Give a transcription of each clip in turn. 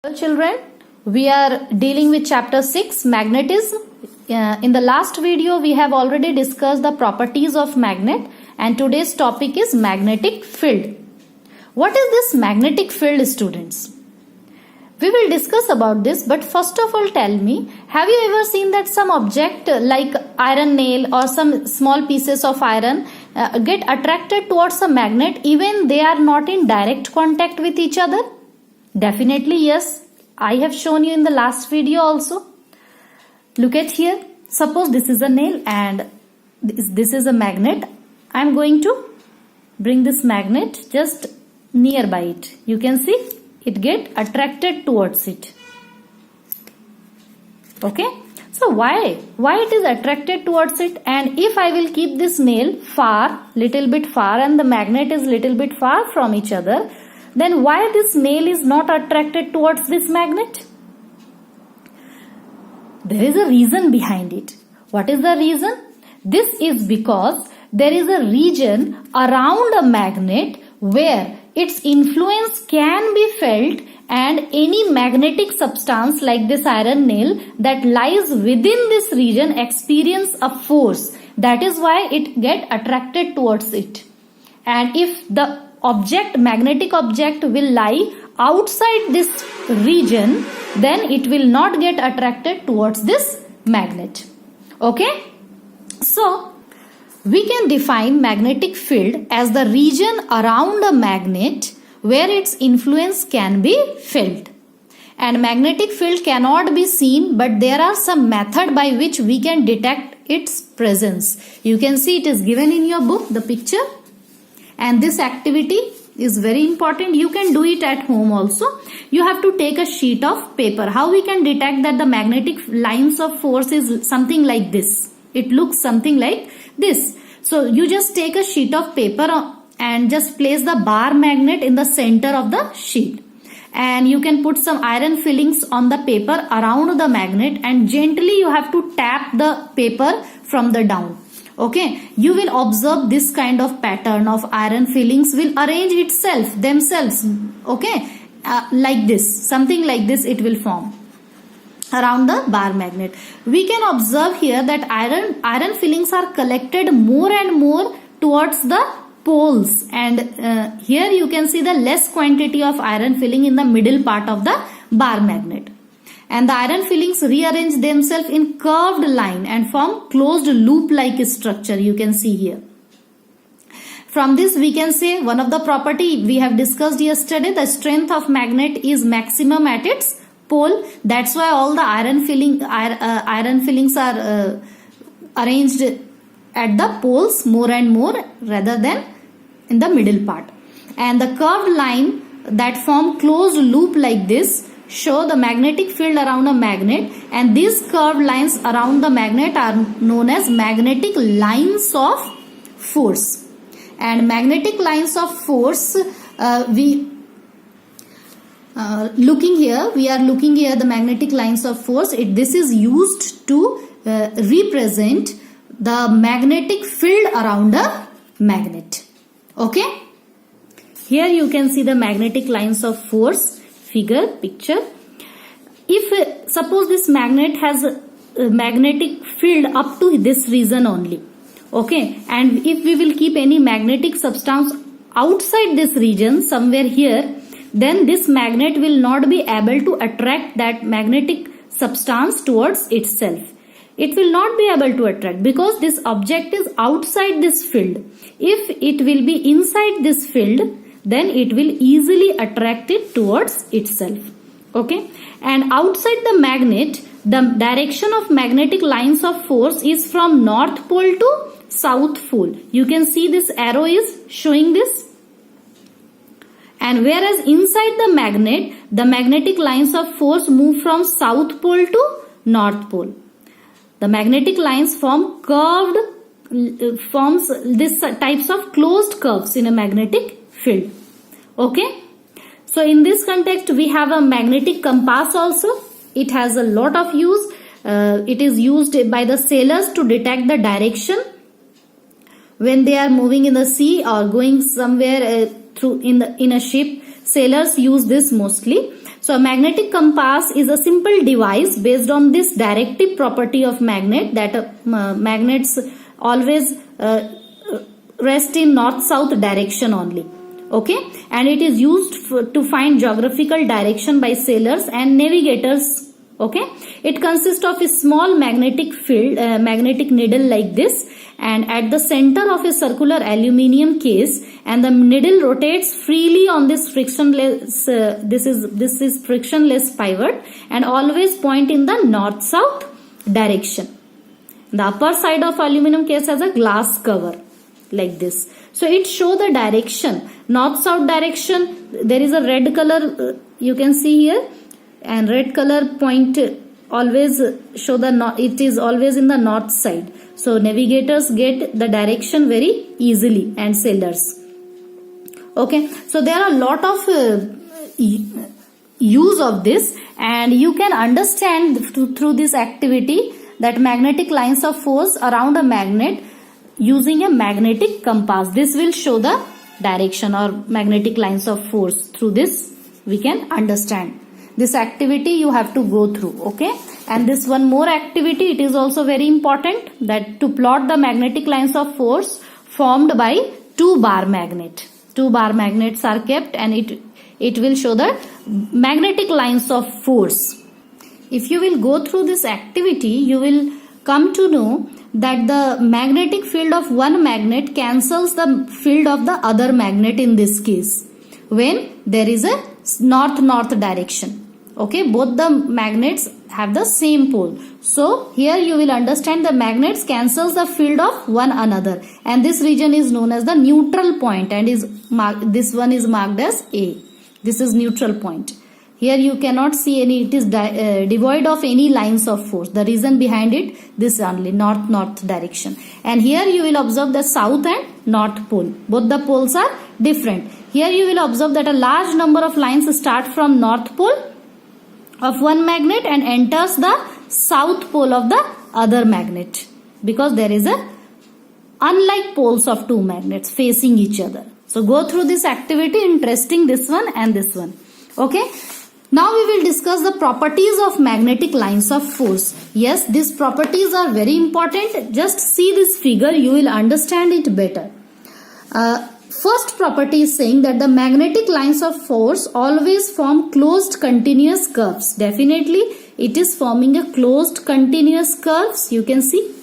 Hello children, we are dealing with chapter 6 magnetism. In the last video we have already discussed the properties of magnet and today's topic is magnetic field. What is this magnetic field, students? We will discuss about this, but first of all tell me, have you ever seen that some object like iron nail or some small pieces of iron get attracted towards a magnet even they are not in direct contact with each other? Definitely yes. I have shown you in the last video also. Look at here. Suppose this is a nail and this is a magnet. I am going to bring this magnet just nearby it. You can see it get attracted towards it. Okay. So why it is attracted towards it? And if I will keep this nail little bit far and the magnet is little bit far from each other, then why this nail is not attracted towards this magnet? There is a reason behind it. What is the reason? This is because there is a region around a magnet where its influence can be felt and any magnetic substance like this iron nail that lies within this region experience a force. That is why it get attracted towards it. And if the magnetic object will lie outside this region, then it will not get attracted towards this magnet. Okay? So, we can define magnetic field as the region around a magnet where its influence can be felt. And magnetic field cannot be seen, but there are some method by which we can detect its presence. You can see it is given in your book, the picture. And this activity is very important. You can do it at home also. You have to take a sheet of paper. How we can detect that the magnetic lines of force is something like this? It looks something like this. So you just take a sheet of paper and just place the bar magnet in the center of the sheet. And you can put some iron fillings on the paper around the magnet and gently you have to tap the paper from the down. Okay, you will observe this kind of pattern of iron fillings will arrange themselves. Okay, like this, something like this it will form around the bar magnet. We can observe here that iron fillings are collected more and more towards the poles, and here you can see the less quantity of iron filling in the middle part of the bar magnet. And the iron fillings rearrange themselves in curved line and form closed loop-like structure. You can see here. From this we can say one of the property we have discussed yesterday, the strength of magnet is maximum at its pole. That's why all the iron fillings are arranged at the poles more and more rather than in the middle part. And the curved line that form closed loop like this show the magnetic field around a magnet, and these curved lines around the magnet are known as magnetic lines of force. And magnetic lines of force, we are looking here the magnetic lines of force. This is used to represent the magnetic field around a magnet. Okay, here you can see the magnetic lines of force picture. If suppose this magnet has a magnetic field up to this region only, okay, and if we will keep any magnetic substance outside this region somewhere here, then this magnet will not be able to attract that magnetic substance towards itself. It will not be able to attract because this object is outside this field. If it will be inside this field, then it will easily attract it towards itself. Okay, and outside the magnet, the direction of magnetic lines of force is from north pole to south pole. You can see this arrow is showing this. And whereas inside the magnet, the magnetic lines of force move from south pole to north pole. The magnetic lines forms this types of closed curves in a magnetic field. Okay, so in this context we have a magnetic compass also. It has a lot of use. It is used by the sailors to detect the direction when they are moving in the sea or going somewhere in a ship. Sailors use this mostly. So a magnetic compass is a simple device based on this directive property of magnet, that magnets always rest in north-south direction only. Okay, and it is used to find geographical direction by sailors and navigators. Okay, it consists of a small magnetic field, magnetic needle like this, and at the center of a circular aluminium case, and the needle rotates freely on this frictionless this is frictionless pivot, and always point in the north south direction. The upper side of aluminum case has a glass cover like this, so it show the direction, north south direction. There is a red color you can see here, and red color point always show it is always in the north side. So navigators get the direction very easily, and sailors. Okay, so there are a lot of use of this, and you can understand through this activity that magnetic lines of force around a magnet using a magnetic compass. This will show the direction or magnetic lines of force. Through this we can understand. This activity you have to go through. Okay, and this one more activity, it is also very important, that to plot the magnetic lines of force formed by two bar magnet. Two bar magnets are kept, and it will show the magnetic lines of force. If you will go through this activity, you will come to know that the magnetic field of one magnet cancels the field of the other magnet in this case when there is a north-north direction. Okay, both the magnets have the same pole. So here you will understand the magnets cancels the field of one another, and this region is known as the neutral point, and this one is marked as A. This is neutral point. Here you cannot see any, it is devoid of any lines of force. The reason behind it, this only, north-north direction. And here you will observe the south and north pole. Both the poles are different. Here you will observe that a large number of lines start from north pole of one magnet and enters the south pole of the other magnet, because there is a unlike poles of two magnets facing each other. So go through this activity, interesting, this one and this one. Okay. Now we will discuss the properties of magnetic lines of force. Yes, these properties are very important. Just see this figure, you will understand it better. First property is saying that the magnetic lines of force always form closed continuous curves. Definitely it is forming a closed continuous curves. You can see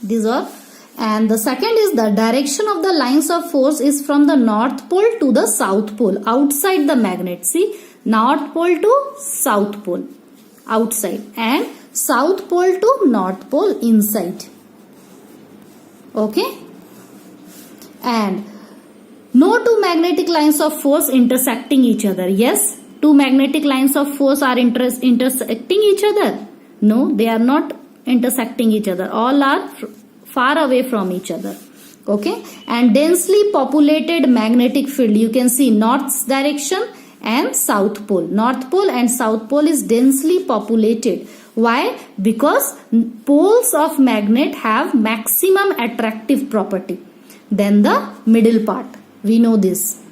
these are. And the second is the direction of the lines of force is from the north pole to the south pole outside the magnet. See, north pole to south pole outside, and south pole to north pole inside. Okay. And no two magnetic lines of force intersecting each other. Yes, two magnetic lines of force are intersecting each other. No, they are not intersecting each other. All are far away from each other. Okay. And densely populated magnetic field. You can see north direction and south pole. North pole and south pole is densely populated. Why? Because poles of magnet have maximum attractive property than the middle part. We know this.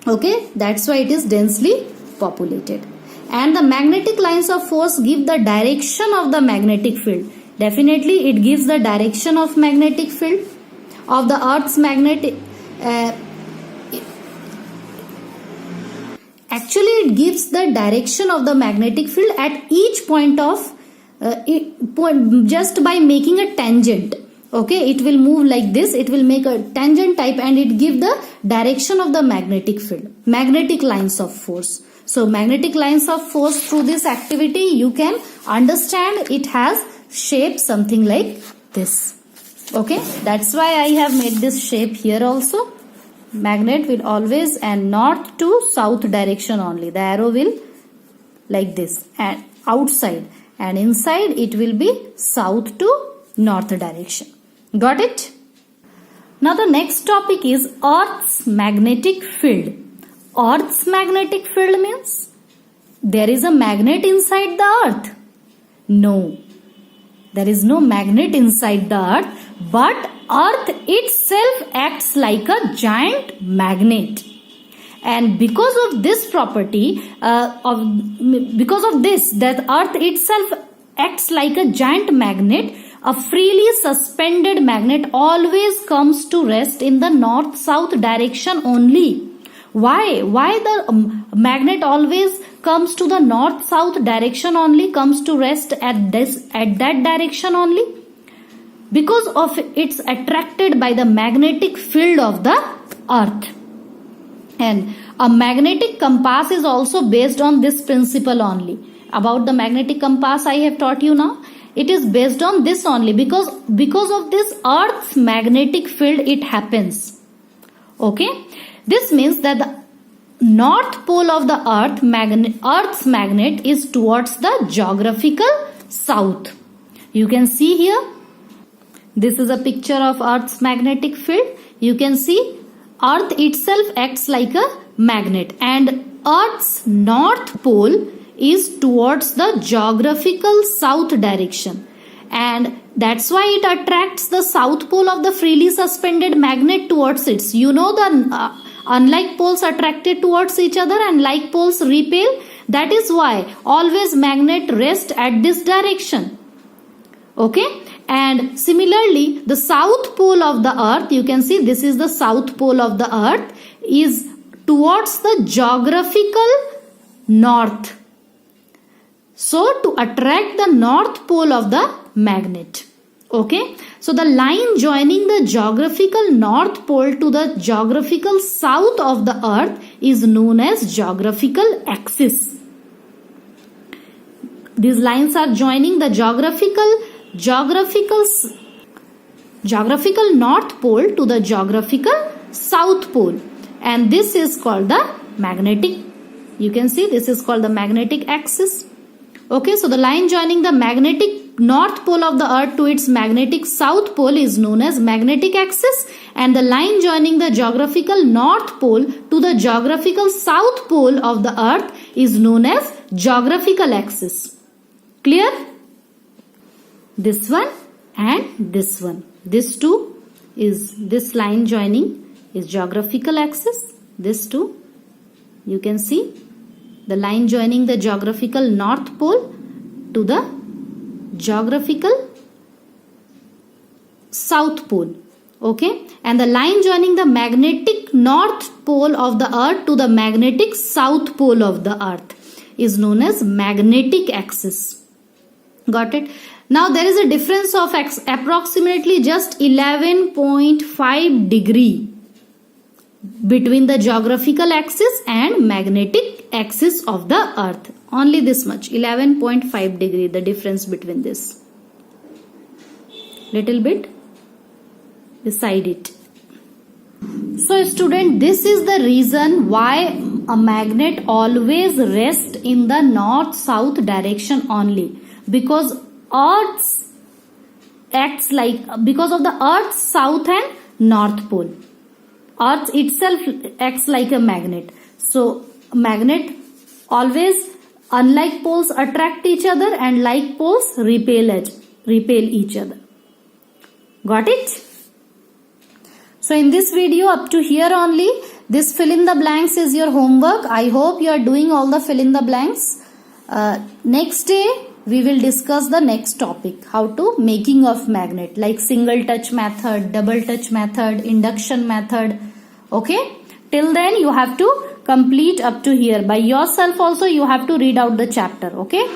Okay, that's why it is densely populated. And the magnetic lines of force give the direction of the magnetic field. Definitely it gives the direction of magnetic field of the earth's magnetic. Actually it gives the direction of the magnetic field at each point of just by making a tangent. Okay, it will move like this, it will make a tangent type, and it give the direction of the magnetic field, magnetic lines of force. So magnetic lines of force, through this activity you can understand it has shape something like this. Okay, that's why I have made this shape here also. Magnet will always and north to south direction only. The arrow will like this, and outside, and inside it will be south to north direction. Got it? Now the next topic is Earth's magnetic field. Earth's magnetic field means there is a magnet inside the earth. No, there is no magnet inside the earth, but earth itself acts like a giant magnet. and because of this property, because of this, that earth itself acts like a giant magnet. A freely suspended magnet always comes to rest in the north-south direction only. Why the magnet always comes to the north-south direction only, comes to rest at that direction only? Because of it's attracted by the magnetic field of the earth. And a magnetic compass is also based on this principle only. About the magnetic compass I have taught you now. It is based on this only, because of this earth's magnetic field it happens. Okay. This means that the north pole of the earth's magnet is towards the geographical south. You can see here. This is a picture of earth's magnetic field. You can see earth itself acts like a magnet, and earth's north pole is towards the geographical south direction, and that's why it attracts the south pole of the freely suspended magnet towards it. You know, the unlike poles attracted towards each other and like poles repel. That is why always magnet rest at this direction. Okay. And similarly, the south pole of the earth, you can see this is the south pole of the earth, is towards the geographical north. So to attract the north pole of the magnet. Okay. So the line joining the geographical north pole to the geographical south of the earth is known as geographical axis. These lines are joining the geographical north pole to the geographical south pole, and this is called the magnetic. You can see this is called the magnetic axis. Okay, so the line joining the magnetic north pole of the earth to its magnetic south pole is known as magnetic axis, and the line joining the geographical north pole to the geographical south pole of the earth is known as geographical axis. Clear? This one and this one. This two is, this line joining is geographical axis. This two, you can see the line joining the geographical north pole to the geographical south pole. Okay, and the line joining the magnetic north pole of the earth to the magnetic south pole of the earth is known as magnetic axis. Got it? Now there is a difference of approximately just 11.5 degree between the geographical axis and magnetic axis of the earth. Only this much, 11.5 degree, the difference between this. Little bit beside it. So student, this is the reason why a magnet always rests in the north-south direction only. Because Earth's acts like, because of the Earth's south and north pole. Earth itself acts like a magnet. So magnet always, unlike poles attract each other and like poles repel each other. Got it? So in this video up to here only, this fill in the blanks is your homework. I hope you are doing all the fill in the blanks. Next day we will discuss the next topic, how to making of magnet, like single touch method, double touch method, induction method. Okay, till then you have to complete up to here. By yourself also you have to read out the chapter. Okay.